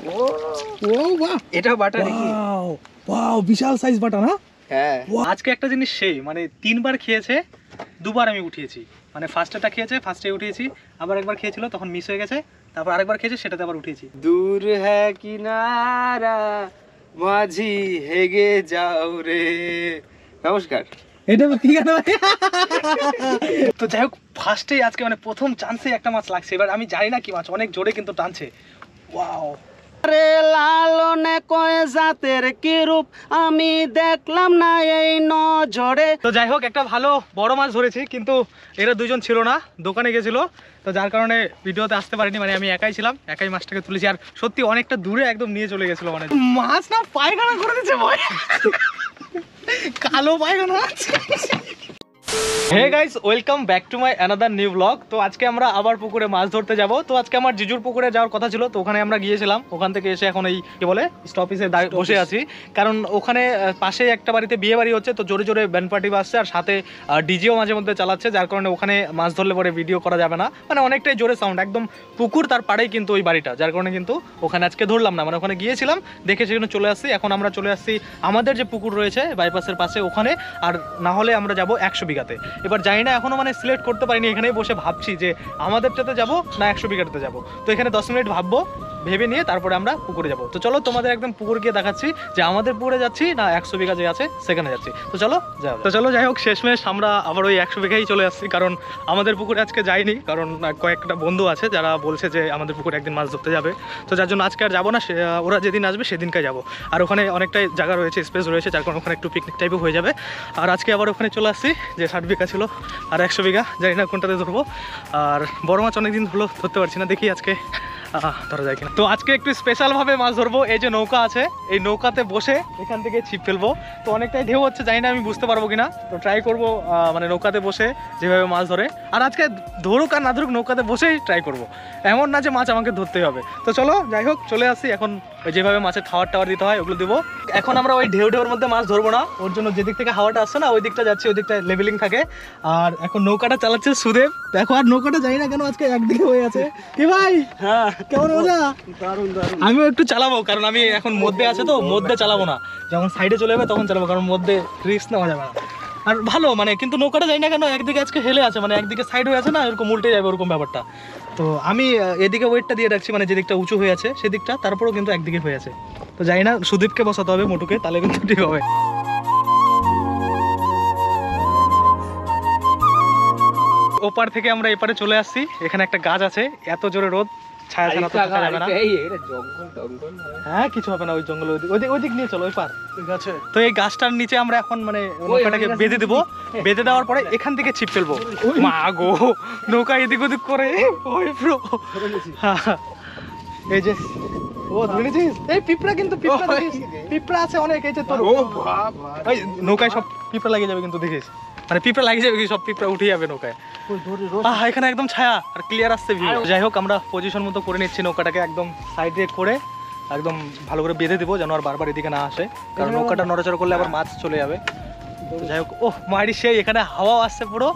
ও বাহ, এটা বাটা নাকি? ওয়াও, বিশাল সাইজ বাটা না? হ্যাঁ। আজকে একটা জিনিস সেই মানে 3 বার খেয়েছে, 2 বার আমি উঠিয়েছি। মানে ফার্স্টেটা খেয়েছে, ফার্স্টে উঠিয়েছি, আবার একবার খেয়েছিল তখন মিস হয়ে গেছে, তারপর আরেকবার খেয়েছে সেটাতে আবার উঠিয়েছি। দূর হ্যাঁ কিনারা মাঝি হেগে যাও রে। নমস্কার। এটা কি গান? তো যাই হোক, ফার্স্টেই আজকে মানে প্রথম চান্সে একটা মাছ লাগছে। এবার আমি জানি না কি মাছ, অনেক জোরে কিন্তু টানছে। ওয়াও, রে লালনে কয় জাতের কি রূপ আমি দেখলাম না এই নজরে। তো যাই হোক, একটা ভালো বড় মাছ ধরেছি, কিন্তু এরা দুজন ছিল না, দোকানে গেছিল, তো যার কারণে ভিডিওতে আসতে পারিনি। মানে আমি একাই ছিলাম, একাই মাছটাকে তুলেছি, আর সত্যি অনেকটা দূরে একদম নিয়ে চলে গেছিল। মানে মাছ না পায়খানা করে দিচ্ছে ভাই, কালো পায়খানা মাছ। Hey guys, welcome back to my another new blog. তো আজকে আমরা আবার পুকুরে মাছ ধরতে যাব। তো আজকে আমার জিজুর পুকুরে যাওয়ার কথা ছিল, তো ওখানে আমরা গিয়েছিলাম। ওখান থেকে এসে এখন এই কি বলে স্টপেজে বসে আছি, কারণ ওখানে পাশে একটা বাড়িতে বিয়ে বাড়ি হচ্ছে, তো জোরে জোরে ব্যান্ড পার্টি বাজছে, আর সাথে ডিজিও মাঝে মধ্যে চালাচ্ছে, যার কারণে ওখানে মাছ ধরলে পরে ভিডিও করা যাবে না। মানে অনেকটাই জোরে সাউন্ড, একদম পুকুর তার পাড়েই কিন্তু ওই বাড়িটা, যার কারণে কিন্তু ওখানে আজকে ধরলাম না। মানে ওখানে গিয়েছিলাম, দেখে সেখানে চলে আসছি। এখন আমরা চলে আসছি আমাদের যে পুকুর রয়েছে বাইপাসের পাশে ওখানে, আর না হলে আমরা যাব 100 বিঘাতে। এবার জানি না, এখনো মানে সিলেক্ট করতে পারিনি। এখানেই বসে ভাবছি যে আমাদেরটাতে যাব না 100 বিঘাতে যাব। তো এখানে 10 মিনিট ভাববো, ভেবে নিয়ে তারপরে আমরা পুকুরে যাব। তো চলো তোমাদের একদম পুকুর গিয়ে দেখাচ্ছি যে আমাদের পুকুরে যাচ্ছি না 100 বিঘা যে আছে সেখানে যাচ্ছি। তো চলো যাও। তো চলো, যাই হোক, শেষমেশ আমরা আবার ওই 100 বিঘাই চলে আসছি, কারণ আমাদের পুকুরে আজকে যাইনি, কারণ কয়েকটা বন্ধু আছে যারা বলছে যে আমাদের পুকুরে একদিন মাছ ধরতে যাবে। তো যার জন্য আজকে আর যাবো না, ওরা যেদিন আসবে সেদিনকে যাবো। আর ওখানে অনেকটাই জায়গা রয়েছে, স্পেস রয়েছে, যার কারণে ওখানে একটু পিকনিক টাইপও হয়ে যাবে। আর আজকে আবার ওখানে চলে আসছি যে 60 বিঘা ছিল আর 100 বিঘা, জানি না কোনটাতে ধরবো। আর বড় মাছ অনেকদিন হলো ধরতে পারছি না, দেখি আজকে ধরা যায় কিনা। তো আজকে একটু স্পেশালভাবে মাছ ধরবো। এই যে নৌকা আছে, এই নৌকাতে বসে এখান থেকে ছিপ ফেলবো। তো অনেকটাই ঢেউ হচ্ছে, জানি না আমি বুঝতে পারবো কিনা, তো ট্রাই করবো মানে নৌকাতে বসে যেভাবে মাছ ধরে। আর আজকে ধরুক আর না ধরুক, নৌকাতে বসেই ট্রাই করবো, এমন না যে মাছ আমাকে ধরতেই হবে। তো চলো, যাই হোক, চলে আসছি। এখন যেভাবে মাছের খাবার টাওয়ার দিতে হয় ওগুলো দিব। এখন আমরা ওই ঢেউর মধ্যে মাছ ধরবো না, ওর জন্য যেদিক থেকে হাওয়াটা আসছে না ওই দিকটা যাচ্ছি, ওই দিকটা লেভেলিং থাকে। আর এখন নৌকাটা চালাচ্ছে সুদেব। দেখো, আর নৌকাটা জানি না কেন আজকে একদিকে হয়ে আছে। কি ভাই, হ্যাঁ কেমন মজা? দারুণ দারুণ। আমিও একটু চালাবো, কারণ আমি এখন মধ্যে আছে, তো মধ্যে চালাবো না, যখন সাইডে চলে যাবে তখন চালাবো, কারণ মধ্যে রিস্ক নেওয়া যাবে না। আর ভালো মানে, কিন্তু নৌকাটা জানি না কেন একদিকে আজকে হেলে আছে, মানে একদিকে সাইড হয়ে আছে না, এরকম উল্টে যাবে ওরকম ব্যাপারটা। তো আমি এদিকে ওয়েটটা দিয়ে রাখছি, মানে যেদিকটা উঁচু হয়ে আছে সেদিকটা, তারপরেও কিন্তু একদিকে হয়ে আছে। তো জানি না, সুদীপকে বসাতে হবে মোটুকে, তাহলে কিন্তু ঠিক হবে। ওপার থেকে আমরা এপারে চলে আসছি, এখানে একটা গাছ আছে, এত জোরে রোদ, ছায়া ছাড়া তো থাকা যাবে না। হ্যাঁ কিছু হবে না, ওই জঙ্গল ওই দিক নিয়ে চলো, ওই পার গাছে। তো এই গাছটার নিচে আমরা এখন মানে নৌকাটাকে বেঁধে দেবো, বেঁধে দেওয়ার পরে এখান থেকে ছিপ ফেলবো। মা গো, নৌকা এদিক ওদিক করে এই যে ও ধরেছিস, এই পিঁপড়া, কিন্তু পিঁপড়া আছে অনেক, এই যে তোর নৌকায় সব পিঁপড়া লাগিয়ে যাবে কিন্তু, দেখিস মানে পিঁপড়া লাগিয়ে যাবে, সব পিঁপড়া উঠে যাবে নৌকায়। এখানে একদম ছায়া আর ক্লিয়ার আসছে ভিউ। যাই হোক, আমরা পজিশন মতো করে নিচ্ছি নৌকাটাকে, একদম সাইডে করে একদম ভালো করে বেঁধে দেবো, যেন আর বারবার এদিকে না আসে, কারণ নৌকাটা নড়াচড়া করলে আবার মাছ চলে যাবে। যাই হোক, ওহ মারি সেই, এখানে হাওয়া আসছে পুরো,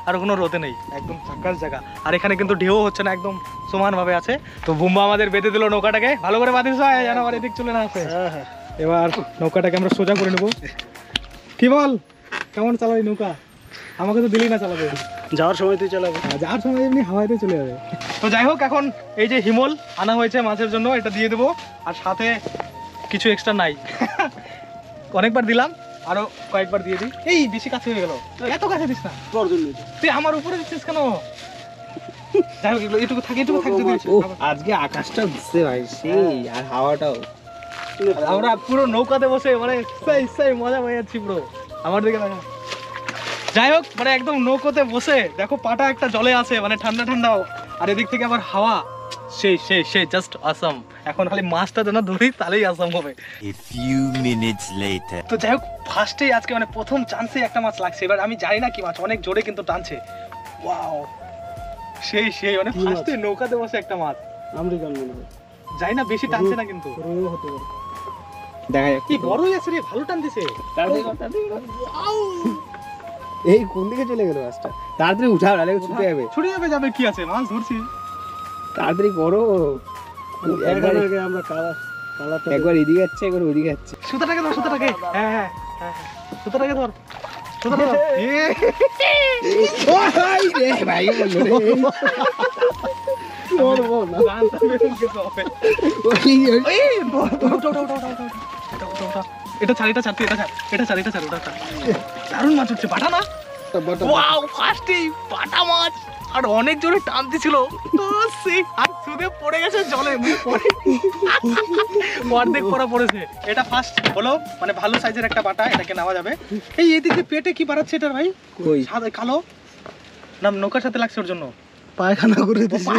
আর কোনো রোদে নেই, একদম ঝাক্কাস জায়গা। আর এখানে কিন্তু ঢেউ হচ্ছে না, একদম সমানভাবে আছে। তো বুম্বা আমাদের বেঁধে দিল নৌকাটাকে, ভালো করে বাঁধিস হয় যেন আমার এদিক চলে না আসে। এবার নৌকাটাকে আমরা সোজা করে নেবো। কি বল, কেমন চালাবি নৌকা? আমাকে তো দিলি না চালাবে, যাওয়ার সময় তুই চালাবে, যাওয়ার সময় এমনি হাওয়াতে চলে যাবে। তো যাই হোক, এখন এই যে হিমল আনা হয়েছে মাছের জন্য, এটা দিয়ে দেবো। আর সাথে কিছু এক্সট্রা নাই, অনেকবার দিলাম, আরো কয়েকবার দিয়ে দিই। এই বেশি কাছে হয়ে গেল, এত কাছে দিস না, তুই আমার উপরে দিচ্ছিস কেন? যাই হোক, এটুকু থাকে, এটুকু থাকে। আজকে আকাশটা দিচ্ছে ভাই সেই, আর হাওয়াটাও। আমরা পুরো নৌকাতে বসে মানে সেই মজা পেয়ে যাচ্ছি পুরো, আমার দিকে দেখা। যাই হোক, মানে একদম নৌকোতে বসে দেখো, পাটা একটা জলে আছে, মানে ঠান্ডা ঠান্ডাও, আর এদিক থেকে আবার হাওয়া, সেই জাস্ট আসাম। এখন খালি মাছটা যেন ধরি, তাহলেই আসাম হবে। A few minutes later. তো যাই হোক, ফার্স্টেই আজকে মানে প্রথম চান্সে একটা মাছ লাগছে। এবার আমি জানি না কি মাছ, অনেক জোরে কিন্তু টানছে। ওয়াও, সেই মানে ফার্স্টে নৌকাতে বসে একটা মাছ, আমেরিকান মনে হয়, জানি না বেশি টানছে না, কিন্তু দেখা যাক কি বড়ই আছে রে, ভালো টান দিছে। এই কোন দিকে চলে গেল মাছটা? তাড়াতাড়ি উঠাও, নাহলে ছুটে যাবে। ছুটে যাবে, কি আছে, মাছ ধরছি, তাড়াতাড়ি করো। একবার এদিকে যাচ্ছে একবার ওদিকে যাচ্ছে। সুতাটাকে ধর, সুতাটাকে। হ্যাঁ হ্যাঁ হ্যাঁ, সুতাটাকে ধর, সুতাটা ধর। ও ভাই রে, ভাই বললো রে। জানতাম এরকম কিছু হবে। এটা ছাড়, এটা ছাড়, তুই এটা ছাড়, এটা ছাড়, এটা ছাড়, ওটা ছাড়। দারুণ মাছ উঠছে, বাটা না? ওয়াও, ফার্স্টেই বাটা মাছ। আর অনেক জোরে টান দিছিল, আর সুদে পড়ে গেছে জলে, অর্ধেক পড়া পড়েছে। এটা ফার্স্ট হলো, মানে ভালো সাইজের একটা বাটা, এটাকে নেওয়া যাবে। এই এদিকে পেটে কি বাড়াচ্ছে এটার ভাই? কই? সাদা কালো না, নৌকার সাথে লাগছে ওর জন্য। পায়খানা করে দিছে।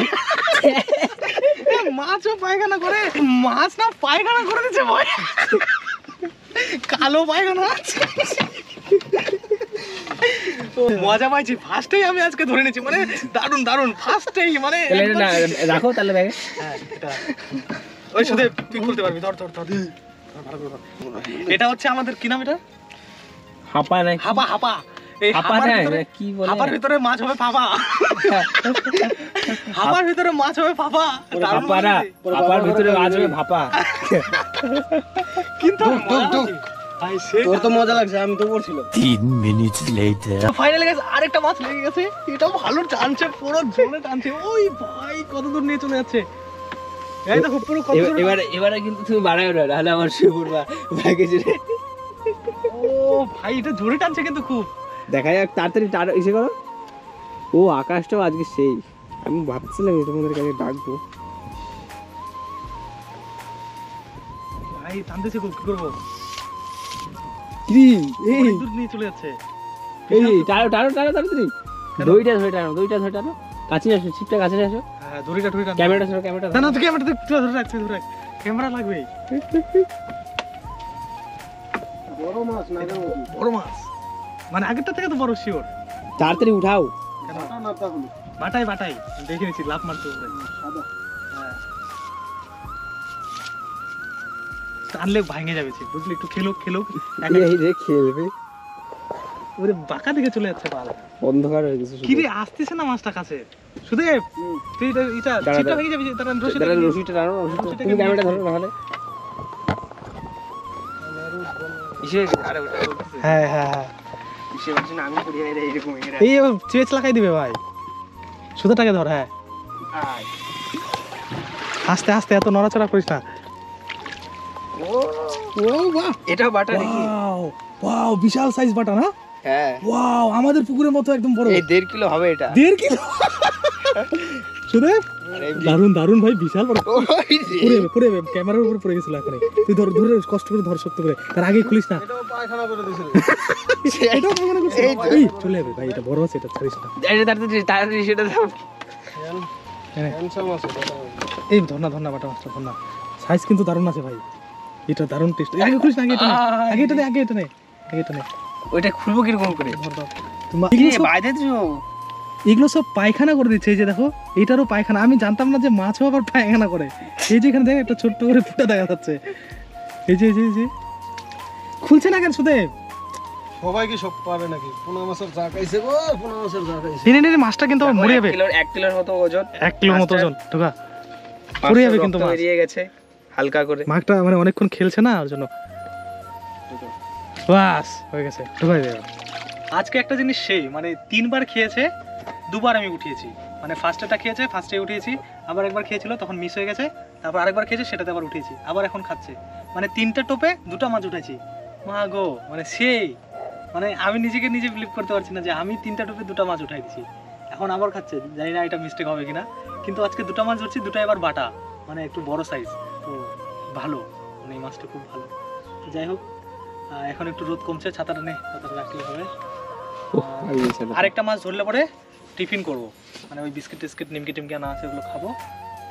মাছও পায়খানা করে, মাছ না পায়খানা করে দিচ্ছে ভাই, কালো পায়খানা। মজা পাইছি, ফার্স্টেই আমি আজকে ধরে নিয়েছি, মানে দারুন দারুন, ফার্স্টেই মানে রাখো তাহলে ব্যাগে। হ্যাঁ, এটা ওই শুধু তুই খুলতে পারবি, ধর ধর ধর ধর, ভালো করে ধর। এটা হচ্ছে আমাদের কি নাম এটা? হাপা নাই, হাপা, হাপা। এই হাপা হাপার নাই, ভিতরে, কি বলে? হাপার ভিতরে মাছ হবে ফাফা। হাপার ভিতরে মাছ হবে ফাফা। দারুণ হাপারা, মজা। হাপার ভিতরে আজ হবে ভাপা। কিন্তু ভাই সেই তোর তো মজা লাগছে, আমি তো বলছিলাম। 3 minutes later. ফাইনালি গাইস আরেকটা মাছ লেগে গেছে। এটাও ভালো টানছে, পুরো জলে টানছে। ওই ভাই কত দূর নিয়ে চলে যাচ্ছে, এই দেখো পুরো কত দূর। এবারে কিন্তু তুমি বাড়াই ওঠা, নাহলে আমার শিবুর ব্যাগে জুড়ে। ও ভাই এটা জোরে টানছে কিন্তু খুব। দেখা যাক, তাড়াতাড়ি ইসে করো। ও আকাশটাও আজকে সেই, আমি ভাবছিলাম তোমাদের কাছে ডাকবো। ভাই টানতেছে খুব, কি করবো? কি এই অনেক দূর নিয়ে চলে যাচ্ছে। এই তাড়াতাড়ি দইটা ধরে টানো, কাছে আসো, ছিপটা কাছে আসো। হ্যাঁ দড়িটা ধরে টান। ক্যামেরাটা ধরো, ক্যামেরাটা না না, তুই ক্যামেরাটা ধরে রাখ, তুই ধরে রাখ, ক্যামেরা লাগবে। বড় মাছ না, বড় মাছ মানে আগেরটা থেকে তো বড়, শিওর। তাড়াতাড়ি উঠাও। বাটাই বাটাই দেখে নিচ্ছি, লাভ মারতে উপরে। হ্যাঁ। টানলে ভাঙে যাবে, বুঝলি? একটু খেলো খেলো, এই যে খেলবে, ওরে বাঁকা দিকে চলে যাচ্ছে পাল। অন্ধকার হয়ে গেছে। কি রে, আসতেছে না মাছটা কাছে। সুদেব তুই এটা চিপটা ভেঙে যাবে, তারা রশিটা টানো, তুমি ক্যামেরাটা ধরো, নাহলে হ্যাঁ হ্যাঁ হ্যাঁ, আমি করি এইরকম। এই চেচ লাগাই দিবে ভাই, সুতোটাকে ধর। হ্যাঁ আস্তে আস্তে, এত নড়াচড়া করিস না। ও বাহ, এটা বাটা নাকি? ওয়াও, বিশাল সাইজ বাটা না? হ্যাঁ, ওয়াও, আমাদের পুকুরের মতো একদম বড়। এই 1.5 কিলো হবে এটা। 1.5 কিলো? সুদেব দারুন দারুন ভাই, বিশাল বড়। পড়ে ক্যামেরার উপরে পড়ে গেছিল এখানে। তুই ধর ধরে, কষ্ট করে ধর, শক্ত করে, তার আগে খুলিস না। এটাও পায়খানা করে দিছিল। এটাও পায়খানা করছে। এই চলে যাবে ভাই, এটা বড় আছে, এটা ছাড়িস না। তাড়াতাড়ি সেটা দাও। এই ধর না বাটা মাছটা, ধর না। সাইজ কিন্তু দারুণ আছে ভাই, এটা দারুণ টেস্ট। আগে খুলিস না, আগে এটা নে, আগে এটা নে। ওইটা খুলবো কিরকম করে? ধর এগুলো সব পায়খানা করে দিচ্ছে। এই যে দেখো, এটারও পায়খানা। আমি জানতাম না যে মাছও আবার পায়খানা করে। এই যে এখানে দেখ, একটা ছোট্ট করে ফুটা দেখা যাচ্ছে। এই যে খুলছে না কেন সুদেব? সবাই কি সব পারে নাকি? পোনা মাছের চা খাইছে গো, পোনা মাছের চা খাইছে। এই মাছটা কিন্তু মরে যাবে। 1 কিলোর মতো ওজন, 1 কিলোর মতো ওজন। ঢোকা মরে যাবে কিন্তু, মাছ বেরিয়ে গেছে হালকা করে। মাছটা মানে অনেকক্ষণ খেলছে না, ওর জন্য। বাস হয়ে গেছে, ঢোকাই দেবে। আজকে একটা জিনিস সেই, মানে 3 বার খেয়েছে, 2 বার আমি উঠিয়েছি। মানে ফার্স্টেটা খেয়েছে, ফার্স্টে উঠিয়েছি, আবার একবার খেয়েছিল, তখন মিস হয়ে গেছে, তারপর আরেকবার খেয়েছে, সেটাতে আবার উঠিয়েছি, আবার এখন খাচ্ছে। মানে 3টা টোপে 2টা মাছ উঠেছি। মা গো, মানে সেই, মানে আমি নিজেকে নিজে বিলিভ করতে পারছি না যে আমি 3টা টোপে 2টা মাছ উঠাই দিছি, এখন আবার খাচ্ছে। জানি না এটা মিস্টেক হবে কিনা, কিন্তু আজকে 2টা মাছ ধরছি, 2টা এবার বাটা, মানে একটু বড় সাইজ। তো ভালো, মানে এই মাছটা খুব ভালো। তো যাই হোক, এখন একটু রোদ কমছে, ছাতাটা রাখলে হবে। আরেকটা মাছ ধরলে পরে টিফিন করব, মানে ওই বিস্কিট টিস্কিট, নিমকি টিমকি আনা আছে, ওগুলো খাবো,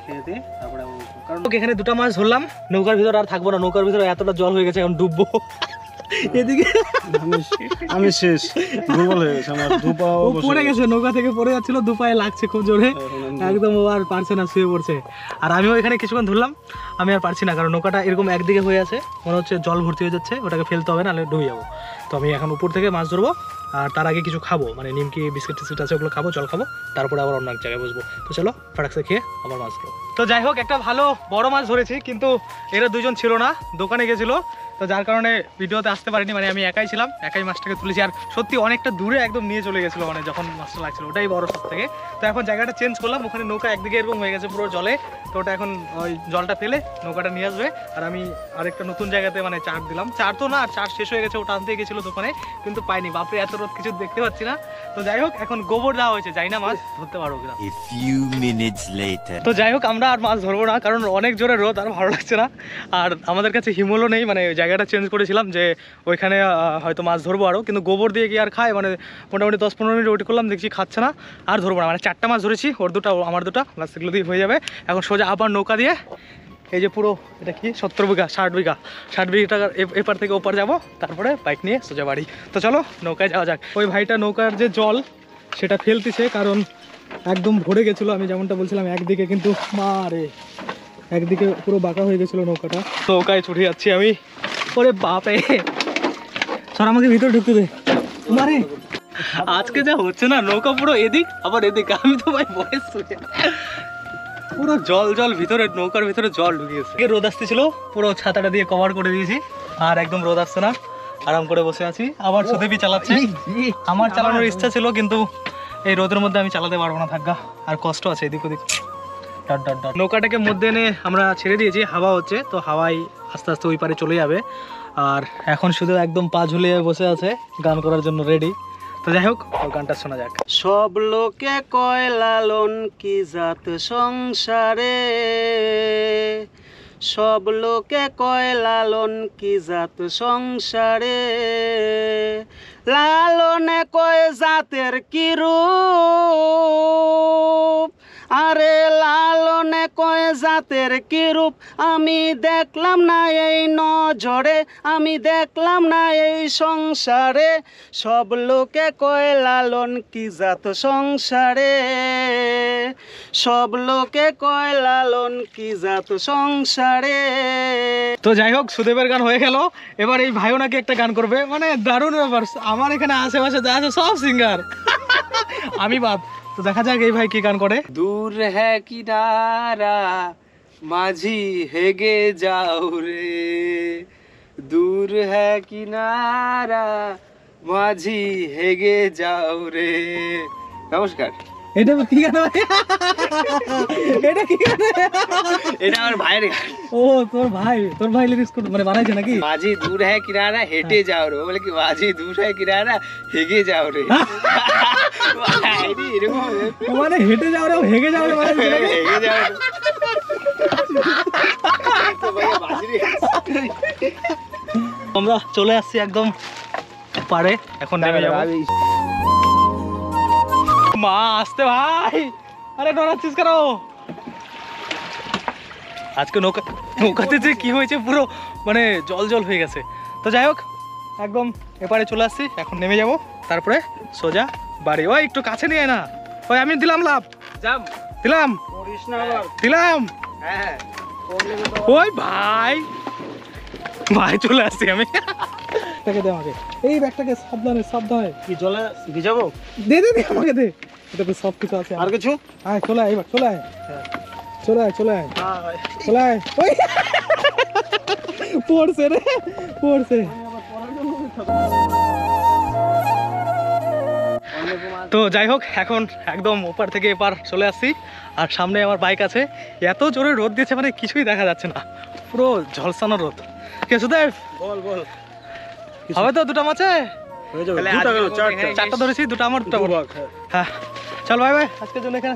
খেয়ে দিয়ে তারপরে আবার উঠবো। কারণ এখানে 2টা মাছ ধরলাম, নৌকার ভিতরে আর থাকবো না, নৌকার ভিতরে এতটা জল হয়ে গেছে, এখন ডুববো। এদিকে আমি শেষ, দুর্বল হয়ে গেছে আমার, দুপাও পড়ে গেছে, নৌকা থেকে পড়ে যাচ্ছিল, 2 পায়ে লাগছে খুব জোরে, একদম ও আর পারছে না, শুয়ে পড়ছে। আর আমিও এখানে কিছুক্ষণ ধরলাম, আমি আর পারছি না, কারণ নৌকাটা এরকম একদিকে হয়ে আছে, মনে হচ্ছে জল ভর্তি হয়ে যাচ্ছে, ওটাকে ফেলতে হবে, নাহলে ডুবে যাবো। তো আমি এখন উপর থেকে মাছ ধরবো, আর তার আগে কিছু খাবো, মানে নিমকি বিস্কিট টিস্কিট আছে, ওগুলো খাবো, জল খাবো, তারপরে আবার অন্য এক জায়গায় বসবো। তো চলো ফাটাকসে খেয়ে আবার মাছ ধরবো। তো যাই হোক, একটা ভালো বড় মাছ ধরেছি, কিন্তু এরা দুজন ছিল না, দোকানে গেছিলো, তো যার কারণে ভিডিওতে আসতে পারিনি। মানে আমি একাই ছিলাম, একাই মাছটাকে তুলেছি, আর সত্যি অনেকটা দূরে একদম নিয়ে চলে গেছিলো, মানে যখন মাছটা লাগছিল, ওটাই বড় সব থেকে। তো এখন জায়গাটা চেঞ্জ করলাম, ওখানে নৌকা একদিকে এরকম হয়ে গেছে পুরো জলে, তো ওটা এখন ওই জলটা ফেলে নৌকাটা নিয়ে আসবে। আর আমি আরেকটা নতুন জায়গাতে মানে চার দিলাম, চার তো না, চার শেষ হয়ে গেছে, ওটা আনতে গেছিলো দোকানে, কিন্তু পাইনি। বাপরে এত রোদ, কিছু দেখতে পাচ্ছি না। তো যাই হোক, এখন গোবর দেওয়া হয়েছে, যাই না মাছ ধরতে পারবো কিনা। A few minutes later. তো যাই হোক, আমরা আর মাছ ধরবো না, কারণ অনেক জোরে রোদ, আর ভালো লাগছে না। আর আমাদের কাছে হিমলও নেই, মানে জায়গাটা চেঞ্জ করেছিলাম যে ওইখানে হয়তো মাছ ধরবো আরও, কিন্তু গোবর দিয়ে কি আর খায়, মানে মোটামুটি 10-15 মিনিট ওয়েট করলাম, দেখছি খাচ্ছে না, আর ধরবো না। মানে 4টা মাছ ধরেছি, ওর দুটা আমার দুটা, লাস্ট এগুলো দিয়ে হয়ে যাবে। এখন সোজা আবার নৌকা দিয়ে এই যে পুরো এটা কি 70 বিঘা 60 বিঘাটার এপার থেকে ওপার যাব, তারপরে বাইক নিয়ে সোজা বাড়ি। তো চলো নৌকায় যাওয়া যাক। ওই ভাইটা নৌকার যে জল সেটা ফেলতেছে, কারণ একদম ভরে গেছিলো, আমি যেমনটা বলছিলাম একদিকে, কিন্তু মারে একদিকে পুরো বাঁকা হয়ে গেছিলো নৌকাটা। নৌকায় ছুটে যাচ্ছি আমি, ওরে বাপে, স্যার আমাকে ভিতরে ঢুকতে দে। মারে আজকে যা হচ্ছে না, নৌকা পুরো এদিক আবার এদিক, আমি তো ভাই বয়স পুরো জল ভিতরে, নৌকার ভিতরে জল ঢুকিয়েছে। রোদ আসতেছিল, পুরো ছাতাটা দিয়ে কভার করে দিয়েছি, আর একদম রোদ আসছে না, আরাম করে বসে আছি। আবার সুদেবী চালাচ্ছে, আমার চালানোর ইচ্ছা ছিল, কিন্তু এই রোদের মধ্যে আমি চালাতে পারবো না, থাকা আর কষ্ট আছে এদিক ওদিক। নৌকাটাকে মধ্যে এনে আমরা ছেড়ে দিয়েছি, হাওয়া হচ্ছে, তো হাওয়ায় আস্তে আস্তে ওই পারে চলে যাবে। আর এখন শুধু একদম পা ঝুলিয়ে বসে আছে, গান করার জন্য রেডি। তো যাই হোক, গানটা শোনা যাক। সব লোকে কয় লালন কি জাত সংসারে, সব লোকে কয় লালন কি জাত সংসারে, লালনে কয় জাতের কি রূপ, আরে লালনে কয় জাতের কি রূপ, আমি দেখলাম না এই নজরে, আমি দেখলাম না এই সংসারে, সব লোকে কয় লালন কি জাত সংসারে, সব লোকে কয় লালন কি জাত সংসারে। তো যাই হোক, সুদেবের গান হয়ে গেল, এবার এই ভাইও নাকি একটা গান করবে, মানে দারুণ ব্যাপার। আমার এখানে আশেপাশে যা আছে সব সিঙ্গার, আমি বাদ। তো দেখা যাক এই ভাই কি গান করে। দূর হ্যাঁ কিনারা মাঝি হেগে যাও রে, দূর হ্যাঁ কিনারা মাঝি হেগে যাও রে। নমস্কার। এটা কি গান ভাই? এটা কি গান? এটা আমার ভাইয়ের গান। ও তোর ভাই লিরিক্স মানে বানাইছে নাকি? মাঝি দূর হ্যাঁ কিনারা হেঁটে যাও রে, বলে কি মাঝি দূর হ্যাঁ কিনারা হেগে যাও রে। এরকম মানে হেঁটে যাও রে, হেগে যাও রে, হেগে যাও রে। আমরা চলে আসছি একদম পারে, এখন নেমে যাবো। মা আসতে ভাই, আরে ডরাচ্ছিস কেন? আজকে নৌকাতে যে কি হয়েছে, পুরো মানে জল হয়ে গেছে। তো যাই হোক, একদম এপারে চলে আসছি, এখন নেমে যাব, তারপরে সোজা বাড়ি। ওই একটু কাছে নিয়ে না, ওই আমি দিলাম লাভ, দিলাম দিলাম। হ্যাঁ ওই ভাই চলে আসছি আমি। ব্যাগটাকে দে আমাকে, এই ব্যাগটাকে সাবধানে। কি জলে ভিজাবো? দে আমাকে দে, এটাতে সব কিছু আছে। আর কিছু? আয় চলে আয়, এবার চলে আয়। ওই পড়ছে রে, পড়ছে। তো যাই হোক, এখন একদম ওপার থেকে এপার চলে আসছি, আর সামনে আমার বাইক আছে। এত জোরে রোদ দিয়েছে, মানে কিছুই দেখা যাচ্ছে না, পুরো ঝলসানো রোদ। কে সুদেব বল হবে তো? দুটা মাছে হয়ে যাবে। দুটো গেল, চারটা। 4টা ধরেছি, দুটো আমার, দুটো বড়। হ্যাঁ চল, বাই আজকের জন্য এখানে।